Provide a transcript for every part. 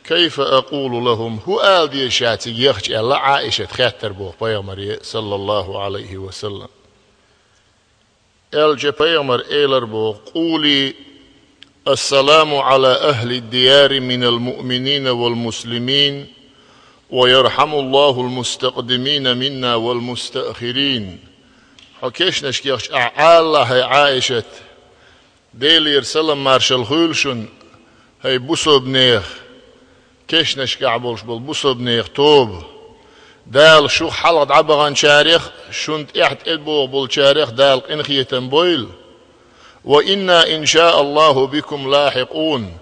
كيف أقول لهم هو آل دي شاتي يخش الله عائشة خاتر بوخ بيغمر صلى الله عليه وسلم الجا بيغمر إيلر بوخ قولي السلام على أهل الديار من المؤمنين والمسلمين ويرحم الله المستقدمين منا والمستأخرين حكيش نشكيخش الله عائشة ديلي يرسلم مارشال خولشن هاي بوسو بنيخ كيش نشكع بولش بوسو بنيخ توب دال شو حلق عبغان شارخ شنت احت ادبو بول شارخ دال انخية بويل وإنا إن شاء الله بكم لاحقون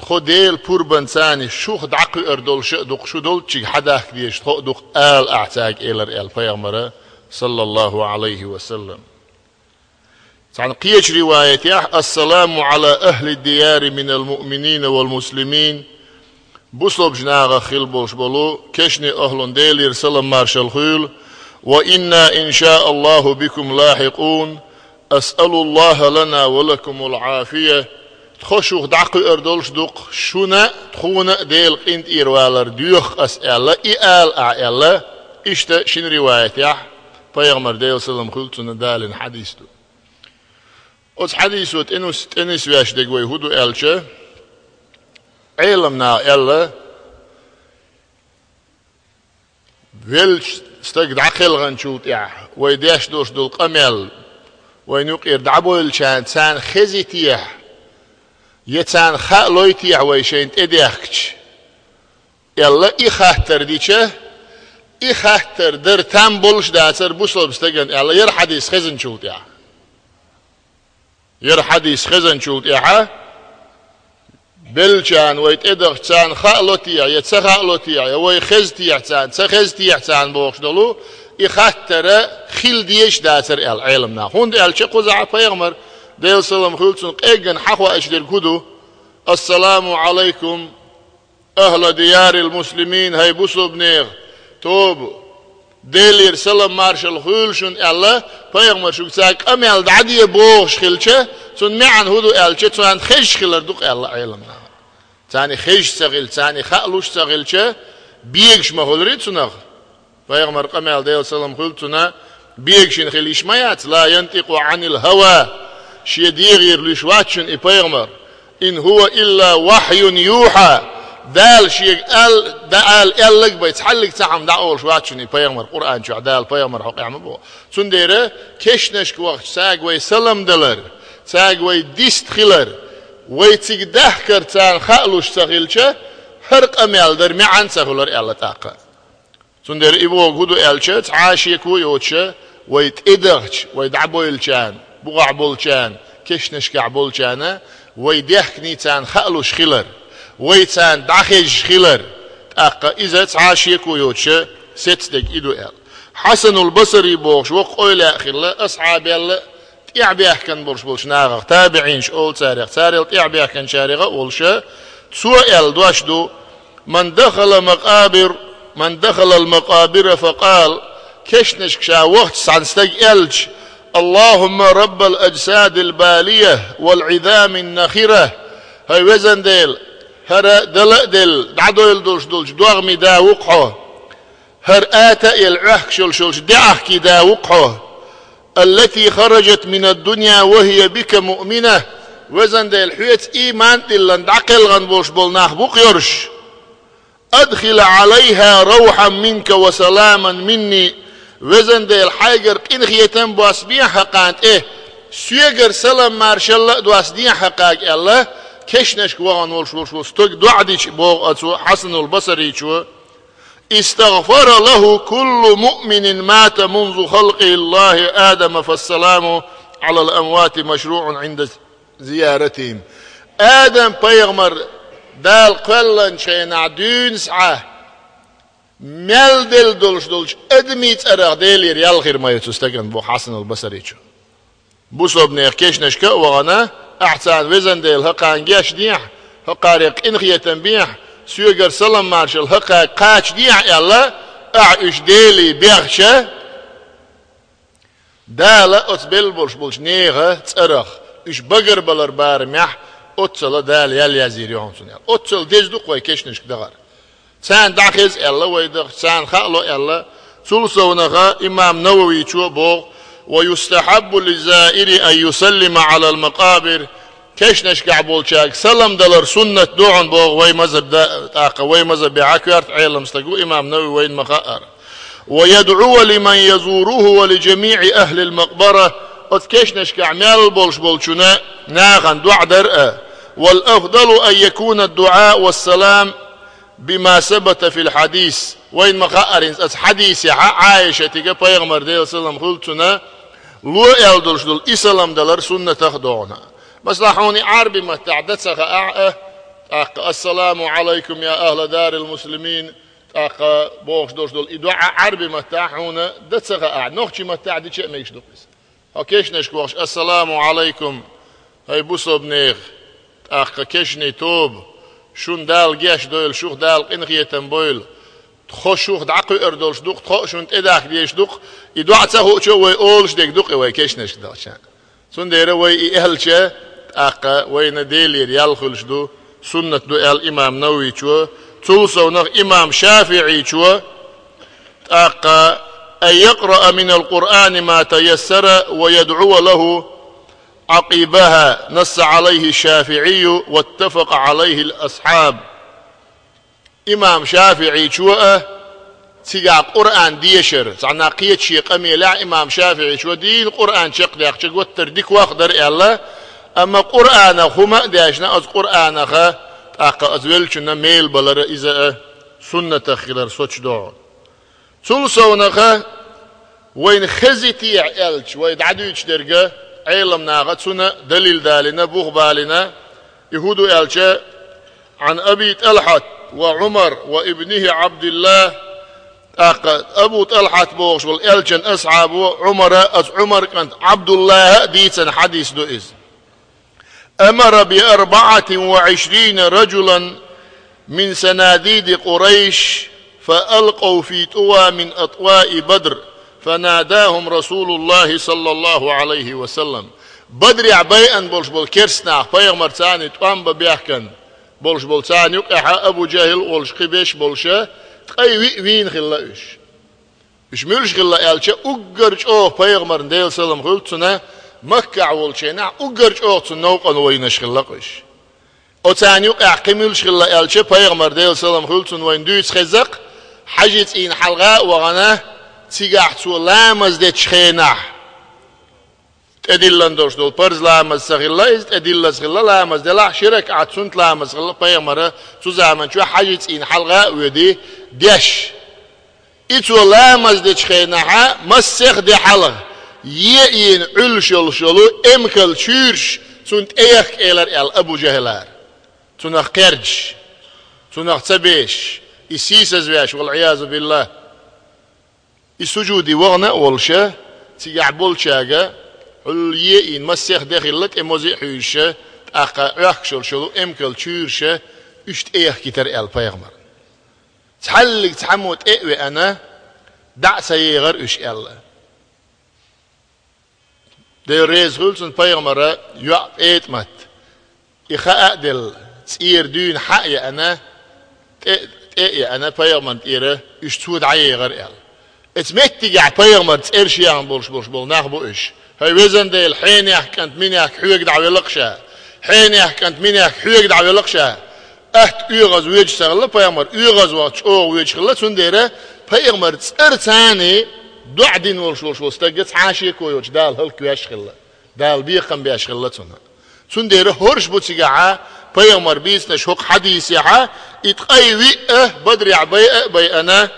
خديل بوربن ثاني شوخ دعقي اردول شدق شو دولتشي حداك ديش تخدق آل اعتاق إلر بيغمرة صلى الله عليه وسلم عن قيش رواية السلام على أهل الديار من المؤمنين والمسلمين بوصلب جناغ خلبوش بلو كشني أهل ديل يرسل مارشال خيل وإنا إن شاء الله بكم لاحقون أسأل الله لنا ولكم العافية تخشوخ دعقي أردولش دوق شونا تخونا ديل قنت إيروالر ديوخ أسأل إيال أعيال إشتا شن رواية بيغمر ديل سلم خلتنا دال حديث دو أوت حديثوت إنس وياش دقوي هدو ألشة علمنا ألا ويلش استقد عقل غنشوت ويداش دوش دول قمل وينوق يردعبو الشان تسان خزي تيح يتسان خالوي تيح ويشين تديخكش يلا إخاتر ديشه إخاتر در تام بولش داتر بوصل بستقن يلا ير حديث خزن شوت ير حديث خزن شوت بلشان ويتدخ تسان خالوتيع يتسخالوتيع ويخزتيع تسان تسخزتيع تسان بوخش دلو يخاتر خيل ديش داتر العلمنا هون دي الشي قزع بيغمر ديل سلام خلصن قيقن حقوا اشدر كدو السلام عليكم اهل ديار المسلمين هاي بوسو بنيغ توب ديلير سلام مارشال خلشن الله بيغمر شو ساك امال دعدي بوخش خلشه تون معن هدو الشي تون خش خلر دوق الله علمنا تاني خيش سغيل تاني خالوش سغيلشه بيغش ما هولريت سنغ فيغمر قمال ديل سلام خلتنا بيغشن خليش مايات لا ينطق عن الهوى شي ديغير لشواتشن بيغمر ان هو الا وحي يوحى دال شي دال الك بيتحلق تعم داول شواتشن بيغمر قران شو دال بيغمر حق يعمبو سنديره كشنش وقت ساق وي سلام دلر ساق وي ديست خلر ويتيك دهكر تان خالوش سغيلشه هرق امال در معن سغلر الله تاقا سندر إبوه هدو ألشت عاشيكو يوتشه ويتإدغش ويدعبولشان بغعبولشان كشنشكعبولشانه ويدهكني تان خالوش خلر ويتان داخج خلر تاقا إذا عاشيكو يوتشه ستدق إدو أل حسن البصري بوغش وقويل خلر أصحاب يلا تيعبيه كان برش بولش ناغق تابعين شؤول تاريخ تاريخ تيعبيه كان شارغة أولشه تسوء دوش دو من دخل المقابر فقال كشنش كشا وقت سانستج ألج اللهم رب الأجساد البالية والعظام النخرة هاي وزن ديل هر دل دعدول دولش دوغمي دا وقحه هر آتا يلعح شلش دعح دا وقحه التي خرجت من الدنيا وهي بك مؤمنة وزن ديل حيث إيمان دلن دعقل غنبوش بولناخ بوق يرش أدخل عليها روحا منك وسلاما مني وزن ديل حاجر إنخيتن بواسبيا حقانت سيجر سلام مارشالله دواسديا حقاق الله كشنش وغن ولش توك دعديش بوغ أتو حسن البصري شو استغفر له كل مؤمن مات منذ خلق الله آدم فالسلام على الأموات مشروع عند زيارتهم آدم بيغمر دال قلن شين عدون سعه مل دل دولش ادميت ارغ ديلير يالغير ما يتستقن بو حسن البصري شو بوسو بنيخ كيش نشكا وغنا احسان وزن ديل هقان جاش ديح هقاريق انخية تنبيح سيوغر سلام مارشال هقا قاش ديح يلا اعيش ديلي بيغشة دالا اتبل بولش نيغة تأرغ اش بقر بلر بارميح أتصل دال يال يزير يونسون يال أتصل دزدق ويكشنش دغر سان داخز الله ويدغ سان خالو الله سلسونغا إمام نووي شو بوغ ويستحب للزائر أن يسلم على المقابر كشنش كعبول شاك سلم دلر سنة دوعن بوغ وي مذهب تاقا وي مذهب بعكرت عيلم استقو إمام نووي وين مخاءر ويدعو لمن يزوره ولجميع أهل المقبرة أتكشنش كعمال بولش بولشنا ناغن دعا درأ والأفضل أن يكون الدعاء والسلام بما ثبت في الحديث وين مخاءر حديث عائشة تيجا بيغمر ديل سلام خلتنا لو يلدلش دول إسلام دلر سنة تخدونا مصلحوني عربي ما تعدتسخ السلام عليكم يا أهل دار المسلمين بوخش دوش دول إدعاء عربي ما تاحونا دتسخ نوخشي ما تعدي شيء ما يشدق هكيش نشكوش السلام عليكم هاي بوسو بنيغ كيشني توب شون دال جيش دويل شوخ دال قنخية تنبويل تخوش شوخ دعقو اردولش دوق تخوش شون تداخ ديش دوق إدعاء تسخو شو وي أولش ديك دوق وي كيش نشك دالشان سون ديره وي إهلشة وين ديلير يالخلش دو سنة دو الإمام نووي شو تلسو نغ إمام شافعي شو أن يقرأ من القرآن ما تيسر ويدعو له عقيبها نص عليه الشافعي واتفق عليه الأصحاب إمام شافعي شو تيجا قرآن ديشر صعنا قيت شيء قمي لا إمام شافعي شو دي القرآن شق ديك شق وترديك واخدر الله أما قرآن هما داشنا أز قرآن خا أزول شنا ميل بلر إذا سنة خلر سوتش دور سلسونا خا وين خزتي عيلش وين عدوش درجة علم ناقد سنة دليل دالنا بوخ بالنا يهودو ألشا عن أبي طلحة وعمر وابنه عبد الله أبو طلحة بوخش والألشن أصحابه عمر كانت عبد الله ديتن حديث دوئز أمر ب24 رجلا من سناديد قريش فألقوا في طوى من أطواء بدر فناداهم رسول الله صلى الله عليه وسلم بدر عبيئا بولش بول كرسنا بيغمر تاني توام ببيحكن بولش بول تاني يقع أبو جهل بولش قبيش بولشا تقاي وين خلاش مش ملش خلا ألشا أقرج أوه بيغمر نديل سلام خلتنا مكة عولشينا أقرج أوه تنوقا وينش خلاقش أو تاني يقع قملش خلا ألشا بيغمر ديل سلام خلتنا وين دويس خزق حاجت إن حلقة وغناه تيجح تو لامز ديت شخينه تدلن دوش دول برز لامز سغلا إز تدلن سغلا لامز دلا شرك عتسنت لامز سغلا بيغمرة تو زمان شو حاجت إن حلقة ودي ديش إتو لامز ديت شخينه مسخ دي حلقة يين علشل شلو إمكل شيرش سنت إيخ إلر إل أبو جهلار تنخ قرج تنخ تبيش يسيس زواش والعياذ بالله السجود وغنا والشا تيعبول شاقة عليين مسيخ داخلك اموزي حيشة اخشل شلو امكل شيرشة اشت ايه كتر البيغمر تحلق تحموت ايه انا دع سيغر اش الله دي ريز غلسن بيغمر يعب ايت مات اخاء دل تير دون حقي انا ايه انا بيغمر تيره اشتود عيغر ال اتمتي قاعد بيغمر تيرش يان بولش بول ناخبو اش هاي وزن ديل حين يحكنت مين يحك حيوك دعوي لقشا حين يحكنت مين يحك حيوك دعوي لقشا احت يغز ويج سغلا بيغمر يغز واتش او ويج خلا سنديره بيغمر تسر ثاني دعدين ولش استقت عاشي كويوش دال هلك بياش خلا دال بيقم بياش خلا سنديره هرش بوتسيقعا بيغمر بيس نشوق حديث يحا يتقايوي بدري عبيئة بيئنا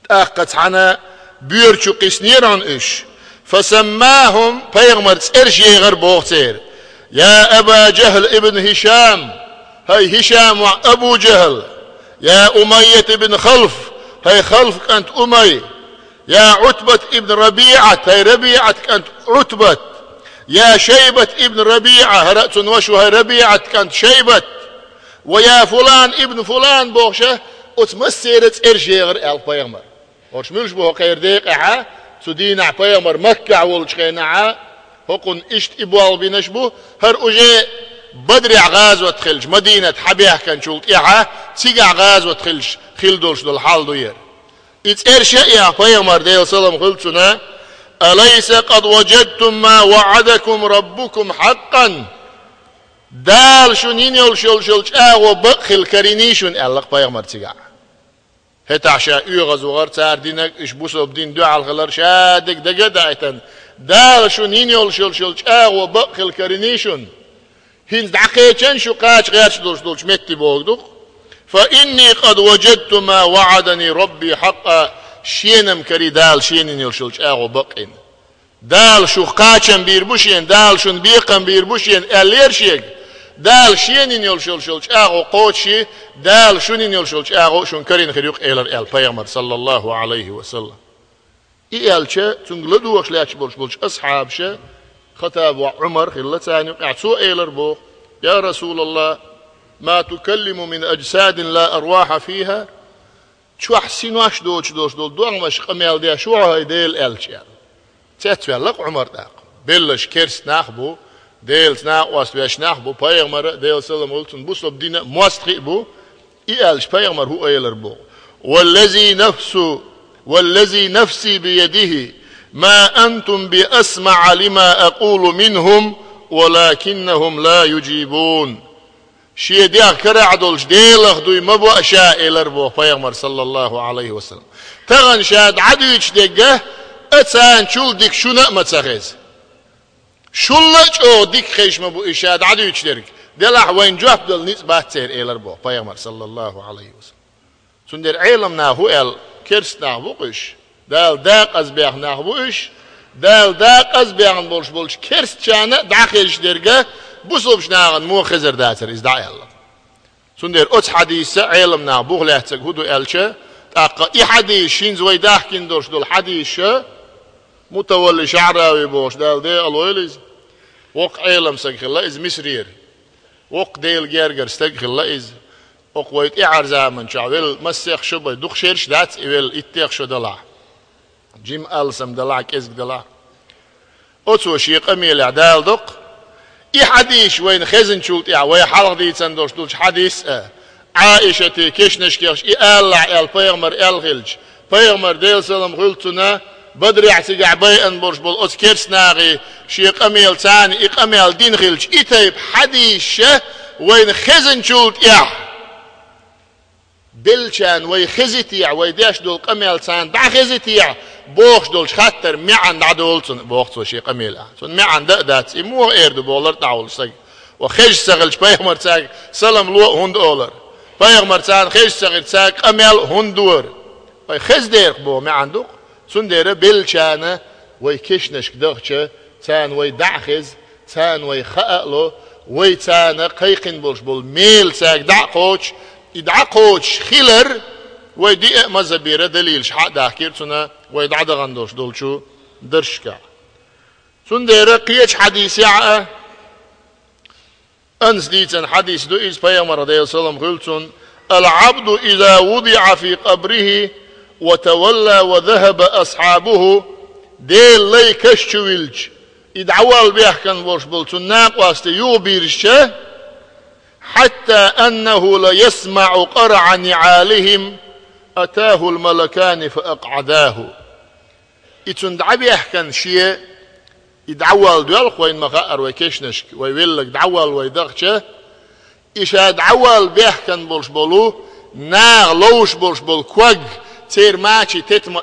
تاقت عنا بيرشو قسنيران اش فسماهم بيغمر تسرشي غير بوغتير يا أبا جهل ابن هشام هاي هشام وأبو جهل يا أمية ابن خلف هاي خلف كانت أمي يا عتبة ابن ربيعة هاي ربيعة كانت عتبة يا شيبة ابن ربيعة هرأت وشو هاي ربيعة كانت شيبة ويا فلان ابن فلان بوغشة وتمسيرت ارشي غير البيغمر وش ملش بوغ خير ديقها سدينا بيغمر مكة والشخينعا هقن اشت ابوال بنشبو هر اجي بدر غازوة تخلج مدينة حبيه كان شولت إيها تيجع غازوة تخلج خيل دولش دول حال دوير إتأرشا يا بيغمر ديل سلام قلتنا أليس قد وجدتم ما وعدكم ربكم حقا دال شنين يلشلش أغو بخل كرينيشون ألق بيغمر تيجع هتعشا يغز وغر تار دينك إش بوسو بدين دعا الغلر شادك دقا دايتن دال شنين يلشلش أغو بخل كرينيشون هين دعقيتشن شو قاش غيرش دولش متي بوغدوك فإني قد وجدت ما وعدني ربي حقا شينم كري دال شينين يلشلش أغو بقين دال شو قاچن بيربوشين دال شون بيقن بيربوشين أليرشيك دال شينين يلشلش أغو قوتشي دال شونين يلشلش أغو شون كرين خريق إلر إل بيغمر صلى الله عليه وسلم إيالشا تنقلدو وخلاش بولش أصحاب شا خطاب وعمر خلتاني اعتسو إلر بو يا رسول الله ما تكلم من أجساد لا أرواح فيها شو أحسن واش دوش دوان مش قميل ديا شو هاي ديل ألشيال تتولق عمر داق بلش كرس ناخبو ديل سناق واستويش ناخبو بايغمر ديل سلم قلتن بوصل بدينا موستخي بو إيالش بايغمر هو إيلر بو والذي نفسي بيده ما أنتم بأسمع لما أقول منهم ولكنهم لا يجيبون شيء ديال كرعدولش ديل أخدوي مبو أشاء إلربو بيغمر صلى الله عليه وسلم تغن شاد عدوش ديقه أتسان شول ديك شو نأمة تخيز شولج أو ديك خيش مبو إشاد عدوش ديرك ديلاح وين جواب دل نسبات تير إلربو بيغمر صلى الله عليه وسلم سندر علمنا هو إل كرسنا بوقش دال داق أزبيخ ناخبوش دال داق أزبيخ بولش كرس شانا داخلش درجة بوصلش ناغن مو خزر داتر إزدعي الله سندر أتس حديثة علمنا بوغ لحتك هدو ألشة تاقا إي حديث شين زوي داخكين دوش دول حديثة متولي شعراوي بوش دال دي الويلز وق علم سنخ الله إز مسرير وق ديل جيرجر استنخ الله إز وقويت إعار زامن شعويل مسيخ شبه دوخ شيرش دات إيويل إتيخ شو دلع جيم ألسم دلع كيزك دلع أتسو شيق أميل عدال دوق إي حديث وين خزن شولت إع وي حلق دي تندوش دولش حديث عائشة كيشنش كيش إي ألع إل بيغمر إل غلج بيغمر ديل سلم غلتنا بدري اعتقع بيئن برش بول أتكيرس ناغي شيق أميل تاني إق أميل دين غلج إتايب حديث وين خزن شولت إع بلشان وي خزيتيع وي داش دول قميل سان دع خزيتيع بوخش دولش خاطر معن دعدولتن بوخت وشي قميل سن معن دات مو ايرد بولر دعول سق وخج سغلش بايغمر تاك سلام لو هوند اولر بايغمر تان خج سغل تاك قميل هوندور باي خز دير بو معن دوق سن دير بلشان وي كشنش دغچ تان وي دعخز تان وي خالو وي تان قيقن بولش بول ميل تاك دعقوش يدعقوش خيلر ويدي مزبيرة دليل شحق داكير سنة ويدع دغندوش دولشو درشكا سندير قيش حديث يعقى أنس ديتن حديث دو إز بيامر رضي الله قلتن العبد إذا وضع في قبره وتولى وذهب أصحابه ديل لي كشتويلج يدعوال بيحكن بوش بلتن ناق واستي يوبيرشه حتى أنه ليسمع قرع نعالهم أتاه الملكان فأقعداه يتندع بيحكن شيء يدعوال دوالق وين مغار ويكشنشك ويولك دعوال ويدغشه إشا دعوال بيحكن بولش بولو ناغ لوش بولش بول كوغ تير ماشي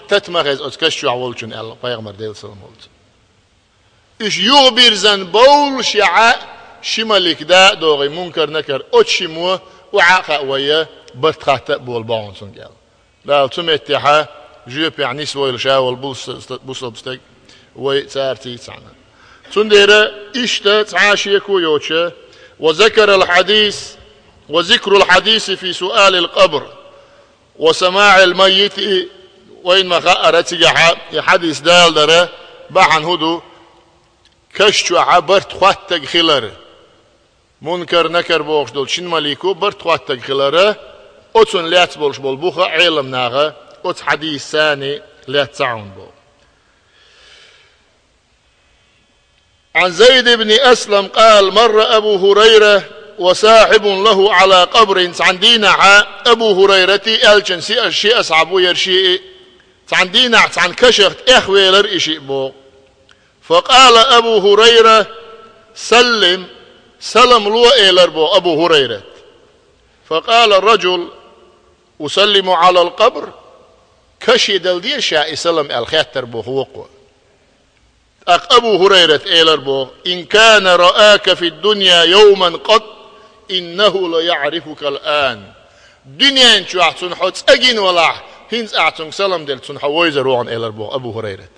تتمغز أتكشو عوالشون الله بيغمر ديل سلام قلت إش يغبر زن بول شعاء شمالك دا دوغي منكر نكر أتشمو وعاقا ويا برتخات بول باونسون قال لا تمتحا جيب يعني سويل شاول بوصل بستك ويتارتي تسعنا تندير إشتا تعاشيكو يوتشا وذكر الحديث في سؤال القبر وسماع الميت وين ما خأرت يحديث دال دره بحن هدو كشتو عبرت خواتك خلره منكر نكر بوخش دول شن ماليكو برت خواتك خلره أتون لات بولش بول بوخا علم ناغا أت حديث ثاني لات تعون بو عن زيد بن أسلم قال مر أبو هريرة وصاحب له على قبر عندنا أبو هريرة ألجن شيء أصعب يرشي عندنا عن كشخت إخويلر إشي بو. فقال أبو هريرة سلم لو إيلر بو أبو هريرة. فقال الرجل أسلم على القبر كشي دلدي شاء سلم الخاتر بو هوقو. أبو هريرة إيلر بو إن كان رآك في الدنيا يوما قط إنه ليعرفك الآن. دنيا انشو أحسن حوتس أجين ولا هنز أحسن سلم دل تن حويزر وعن إيلر بو أبو هريرة.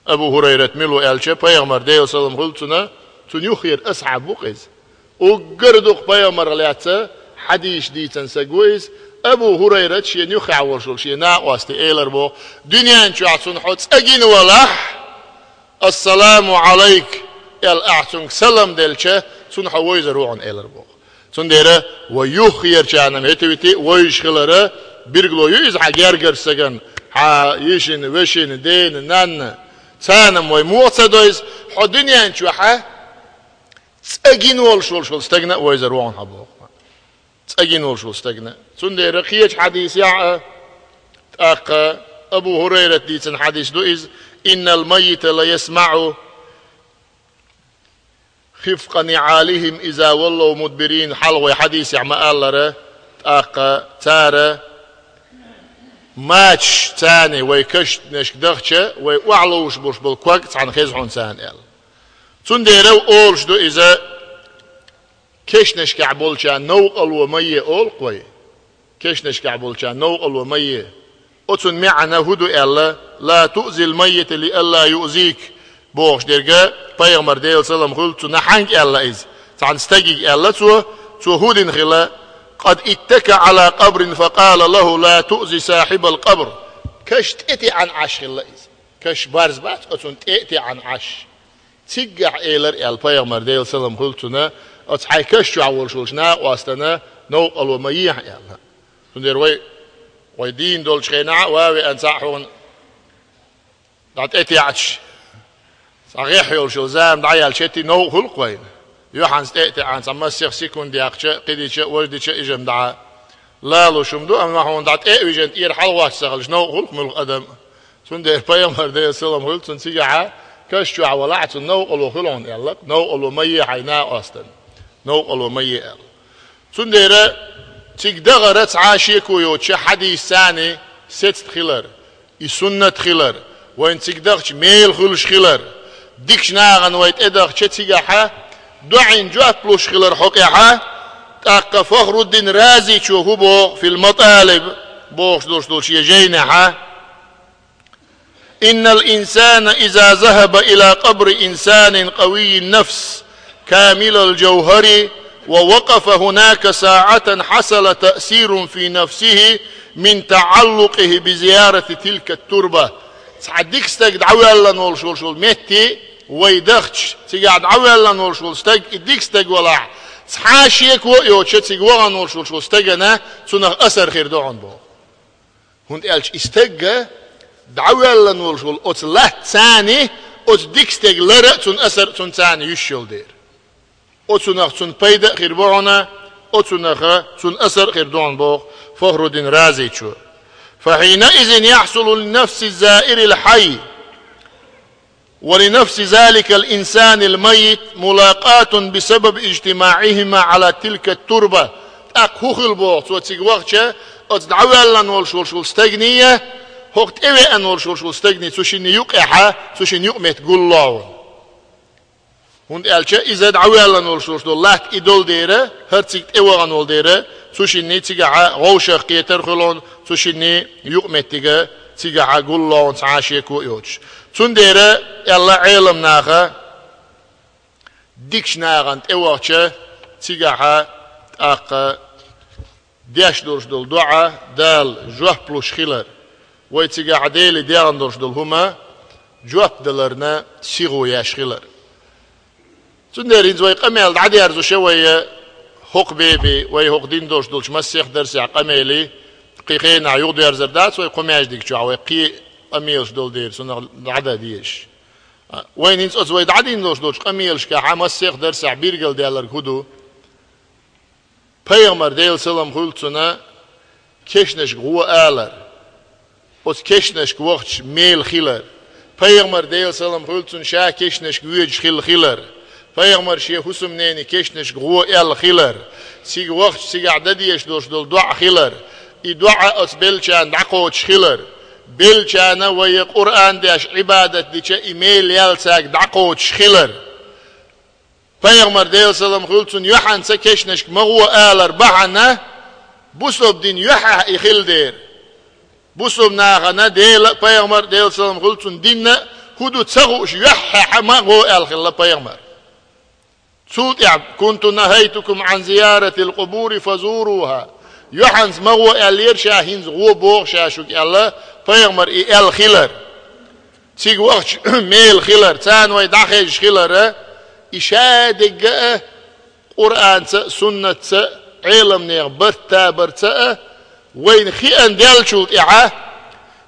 أبو هريرة ملو ألشة بيغمر ديو سلم خلتنا تن يخير أصعب وقز وقردوك بيغمر لياتسا حديش دي تنسقويز أبو هريرة شي نيوخي عورشول شي ناقواستي إيلر بو دنيا انشو أحسن حوتس أجين ولا السلام عليك الأحسن سلم دلشة تن حويزر وعن إيلر بو تن ديره ويخير شانم هتويتي ويشخلره بيرغلو يز حجرجر سجن ها يشين وشين دين نان سانم ويموصدويز حدنيا انشوحه تسجين والشول استغنى ويزر وان حبو تسجين والشول استغنى سندي رقيج حديث يا ابو هريره ديتن حديث دويز ان الميت لا يسمع خفق نعالهم اذا ولوا مدبرين حلوه حديث يا ما الله تاره ماتش تاني ويكش نشك دغشة ويوعلوش بوش بالكوك عن خزعون سان ال تنديرو اولش دو اذا كش نشك عبولشان نوقل ومية اول قوي كش نشك عبولشان نوقل ومية اتن معنا هدو الا لا تؤذي الميت لألا يؤذيك بوش ديرجا بيغمر ديل سلام قلت نحنك الا از عن استجيك الا تو هودين خلا قد اتكى على قبر فقال له لا تؤذي صاحب القبر كش تأتي عن عش الليز كش بارز بات أتون تأتي عن عش تيجع إيلر البيغمر ديل سلام قلتنا أتحي كش عور شولشنا واستنا نوقل وميح يالها تندير ويدين دول شخينا واوي أنساحون دعت أتي عش صغيح يول شوزام دعيال شتي نوقل قوين يوحنس تأتي عن سمسيخ سيكون دياقشة قديشة وجديشة إجم دعا لا لو شمدو أما هون دعت إيجن إير حلواش سغل شنو غلق من القدم سن دير بيامر دير سلام غلق سن سيجعا كشجع ولعت نو قلو خلون يالك نو قلو مية حينا أصلا نو قلو مية يال سن دير تقدغرت عاشيكو يوتش حديث ثاني ست خلر يسنة خلر وين تقدغش ميل خلش خلر ديكش ناغن ويت إدغش تيجعها دعين جوات بلوش خلر حقيحة تاق فخر الدين رازي شوهو بو في المطالب بوش دوش يجينها إن الإنسان إذا ذهب إلى قبر إنسان قوي النفس كامل الجوهر ووقف هناك ساعة حصل تأثير في نفسه من تعلقه بزيارة تلك التربة سعديك استجد عوال نول شول متي ويدخش تقعد عوال نول شول استج إديك استج ولا حاشيك ويوتش تقوى نول شول استجنا سنة أثر خير دعون بو هند قالش استجا دعوال نول شول أتلات ثاني أتديك استج لرأ سن أثر سن ثاني يشيل دير أتسنخ سن بيدا خير بعنا أتسنخ سن أثر خير دعون بو فخر الدين رازي شو فحينئذ يحصل للنفس الزائر الحي ولنفس ذلك الإنسان الميت ملاقاة بسبب اجتماعهما على تلك التربة أكوخ البوغ وتسيق وقتها أتدعوال لنول شول استغنية هوقت إيوه أنول شول استغنية سوشين يقعها سوشين يقمت قلعون هند ألشا إذا دعوال لنول شول لات إدول ديره هرتسيق إيوه أنول ديره سوشين نتيقعها غوشق يتر خلون سوشين يقمت تيقعها قلعون سعاشيكو يوتش تنديره يلا علم ناخا ديكش ناغن اوغتش تيغاها اق ديش دورش دول دعا دال جوه بلوش خيلر وي تيغا ديلي ديان دورش دول هما جوه دلرنا سيغو ياش خيلر تنديرين زوي قميل عادي ارزو شويه حق بيبي وي حق دين دورش دولش مسيخ درسي قميلي قيقين عيوض يرزردات وي قمياج ديك شو قي أميلش دول دير سنة العدد ديش وين إنس أزويد عدين دوش قميلش كحماس سيخ درس عبيرجل ديالر كدو Peygamber değil selam hultsuna keşneş guwa alar os keşneş guwach meel khilar Peygamber değil selam hultsun şa keşneş güwej khilar Peygamber şe husum neni keşneş guwa el khilar sig waqt sig adadiyesh dosh dol dua khilar i dua os belchan daqoch khilar belchana ve Kur'an dash ibadet diche email yalsak daqoch khilar Peygamber değil selam hultsun yuhansa keşneş magwa alar bahana busob din yuha ikhildir busob nagana değil Peygamber değil selam hultsun dinne hudu tsagush yuha magwa al khilla Peygamber Sud ya kuntu nahaytukum an ziyarati al-qubur fazuruha yuhans magwa al yershahins gwo bog shashuk Allah Peygamber el khilar sig waqt meel khilar tan way dakhij khilar إشادق قرآن سنة علم نغبرتا برتا وين خيان ديالشوت إعاه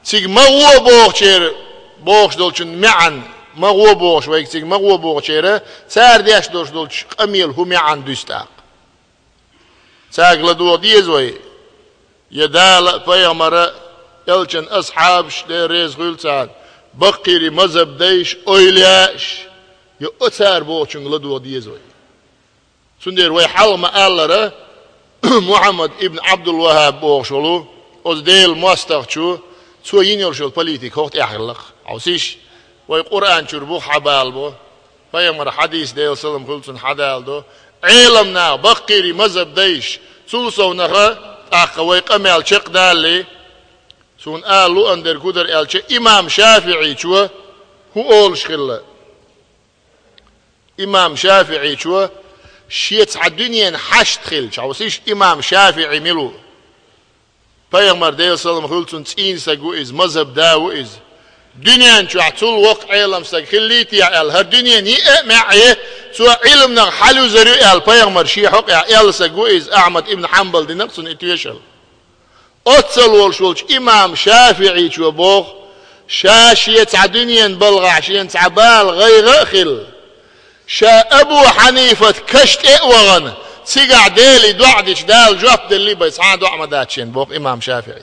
سيق مغو بوغشير بوغش دولشن معن مغو بوغش ويك سيق مغو بوغشير سار دياش دولش دولش قميل هو معن دوستاق ساق لدو ديزوي يدال بيغمر يلشن أصحابش دي ريز غلسان بقيري مذهب ديش أويلاش يؤثر بوشن لدو ديزوي سندير ويحلم ألره محمد ابن عبد الوهاب بوشلو أزديل مستغشو سو ينيرشل بوليتيك وقت أحلق عوسيش ويقرآن شربو حبال بو فيمر حديث ديل سلم خلصن حدال دو علمنا بقيري مذهب ديش سلسو نخا أخا ويقمال شق دالي سون آلو أندر كودر ألشي إمام شافعي شو هو أولش خلا إمام شافعي شو شيت عالدنيا حشت خلش عوسيش إمام شافعي ملو Peygamber değil sallam khulsun tsin sagu iz mazhab dawu iz dünyan şu atul vaq ilam sag khilliti al her dünyan ni ma'i su ilmna halu zari al Peygamber shi haq al sagu iz Ahmad ibn Hanbal dinqsun itiyashal otsal wol shulch imam shafi'i şu bo shashiyat adunyan balgha 20 تعبال غير خل شا أبو حنيفة كشت وغن سيقع ديلي دوعدش دال جواب دلي بيسعان دوع مداتشين بوق إمام شافعي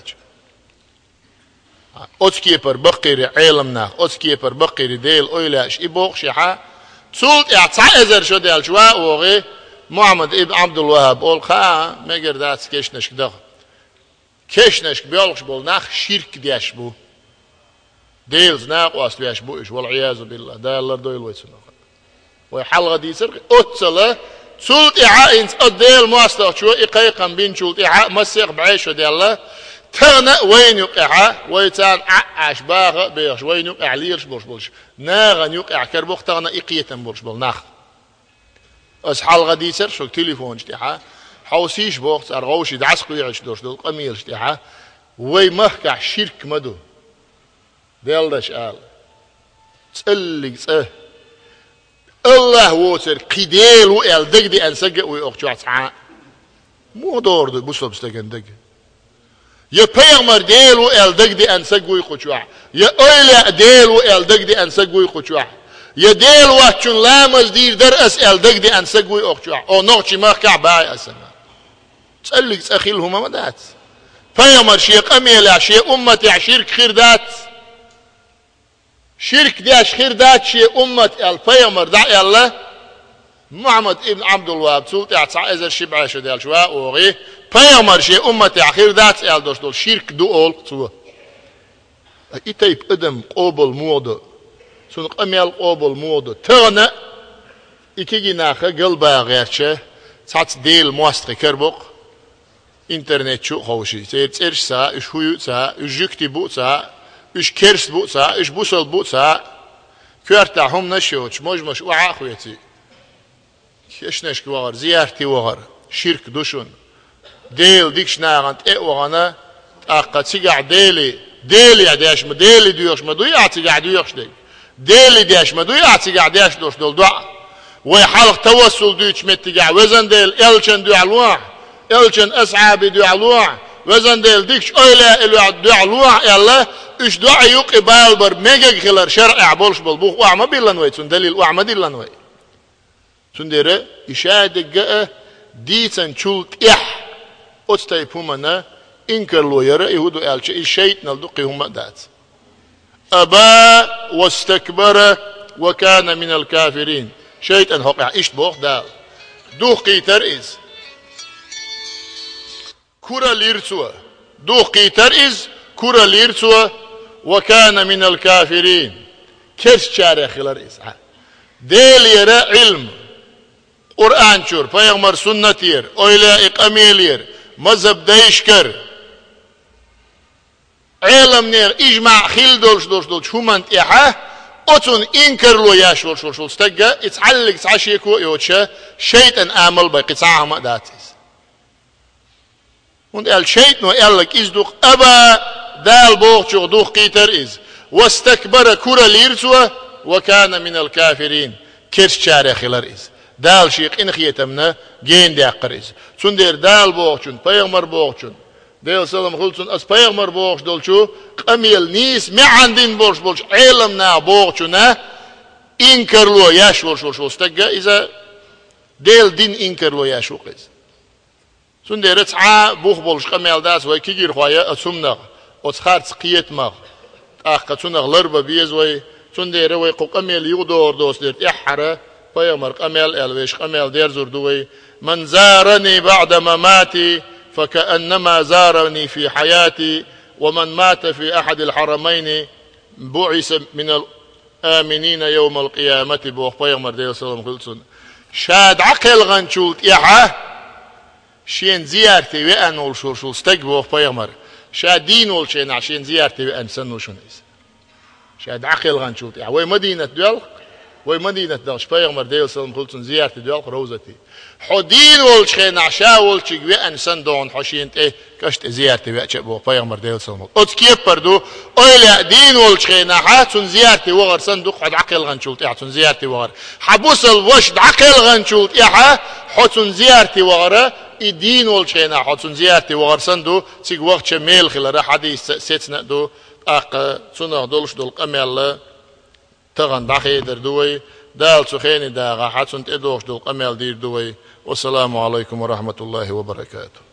أتكيبر بقيري علمنا أتكيبر بقيري ديل أويلاش إبوق شيحا تسولت اعتع إزر شو ديال شواء وغي محمد ابن عبد الوهاب قول خا ميقر دات كيشنشك دغ كيشنشك بيولغش بول ناخ شرك دياش بو ديلز ناق واسلياش بو إش والعياذ بالله دال لردو يلويسنا وحلقة دي سرق أتصله سلط إعاء أديل مواستغ شو إقايقا بين شلط إعاء مسيق بعيشو دي الله تغنى وين يقع ويتان عاش باغ بيغش وين يقع ليرش بولش بولش ناغن يقع كربوخ تغنى إقيتا بولش بول ناخ أس حلقة دي سر شو تليفون جتيحا حوسيش بوخت أرغوشي دعسقو يعيش دوش دول قميل جتيحا وي مهكع شرك مدو ديال داش آل تسألق تسأه الله ووتر قيديل وقال دق دي أنسجق ويأخجوا عطعاء مو دور دي بوصل بستقن دق يا بيغمر ديل وقال دق دي أنسجق ويخجوا يا أولا ديل وقال دق دي أنسجق ويخجوا يا ديل واتشون لامز دير درس قال دق دي أنسجق ويأخجوا أو نغشي ما كعباي أسنا تسألك تأخيلهما مدات بيغمر شيء أميلا شيء أمتي عشيرك خير دات شرك داش خير دات شيء أمة البيغمر دعي الله محمد ابن عبد الوهاب سلطة اعتصع إذا الشبعة شديال شواء وغيه بيغمر شيء أمة خير دات إل دوش دول شرك دول سوى إتايب إدم قوبل موضة سنق أميال قوبل موضة تغنى إكيجي ناخا قلبا غيرشة سات ديل مواستغي كربوق إنترنت شو خوشي سيد إرش سا إش هيو سا إش جكتي بو سا إش كرس بوسا إش بوصل بوسا كورتاهم نشيوش مش وعا خويتي كيش نشك وغر زيارتي وغر شرك دوشون ديل ديكش ناغنت إيه وغانا أقا تيقع ديلي عدياش ما ديلي ديوش ما دويا تيقع ديوش ديك ديلي دياش ما دويا تيقع دياش دوش دول دعا ويحلق توسل ديوش متيقع وزن ديل إلشن ديو علوح إلشن أصحابي ديو علوح وزن ديل ديكش أيلا إلو عدوع لوح يلا إش دعا يقبال بر ميجا خلال شرع بولش بالبوخ وعما بيلانوي تون دليل وعما ديلانوي تون ديره إشادة جاء ديتن شولت إح أتستي بومنا إنكر لو يرى يهودو ألش الشيء نلدقي هم دات أبا واستكبر وكان من الكافرين شيء أن هقع إيش بوخ دال دوخي ترئز كرة ليرسوا دوخي ترئز كرة ليرسوا وكان من الكافرين كرش شارخ لرئز ديل يرى علم قرآن شور پیغمبر سنت ير اولا اقاميل ير مذهب دايشكر علم نير اجماع خيل دولش همانت احا اتون انكر لو ياش شول استقى اتعلق تعشيكو يوتشا شيطان عمل بقطعه ما داتس und شيطان يالك ازدق ابا دال بوخ دوخ قيتر از واستكبر كرة ليرسوا وكان من الكافرين كرش شارخ لرئيس دال شيق إن خيتمنا جين دي أقريز سندير دال بوخشون پیغمبر بوخشون ديل سلام خلصون أس پیغمبر بوخش دولشو قميل نيس معندين بولش علمنا بوخشونا إنكر لو ياش شو استقى إذا ديل دين إنكر لو ياشو قيز سندير تسعى بوخ بولش قميل داس وي كيجير خوايا أسمنا وتخارت قيت مغ قتسونا لربا بيز وي سندير وي قميل يغدور دوس ديرت إحرة پیغمبر قمل الويش قمل دير زردوي من زارني بعد مماتي فكأنما زارني في حياتي ومن مات في أحد الحرمين بعث من الآمنين يوم القيامة بوخ پیغمبر دير سلام خلصون شاد عقل غنشولت إحا شين زيارتي وأن والشورشول استق بوخ پیغمبر شاد دين والشين عشين زيارتي وأن سنوشونيس شاد عقل غنشولت إحا وي مدينة دول وي مدينة داش پیغمبر ديل سلام خلصون زيارتي دوال روزتي حدين والشين عشا والشيك وأن سندون حشين إيه كشت زيارتي وأشبه پیغمبر ديل سلام أتكيف بردو أيلا دين والشين حاتون زيارتي وغر صندوق حد عقل غنشولت حاتون زيارتي وغر حبوس الوشد عقل غنشولت إحا حاتون زيارتي وغر الدين والشين حاتون زيارتي وغر صندوق سيق وقت شميل خلال حديث سيتنا دو أق صنع دولش دول قميل تغن دخي در دوي دال سخيني داغا حتسنت ادوش دول قميل دير دوي والسلام عليكم ورحمة الله وبركاته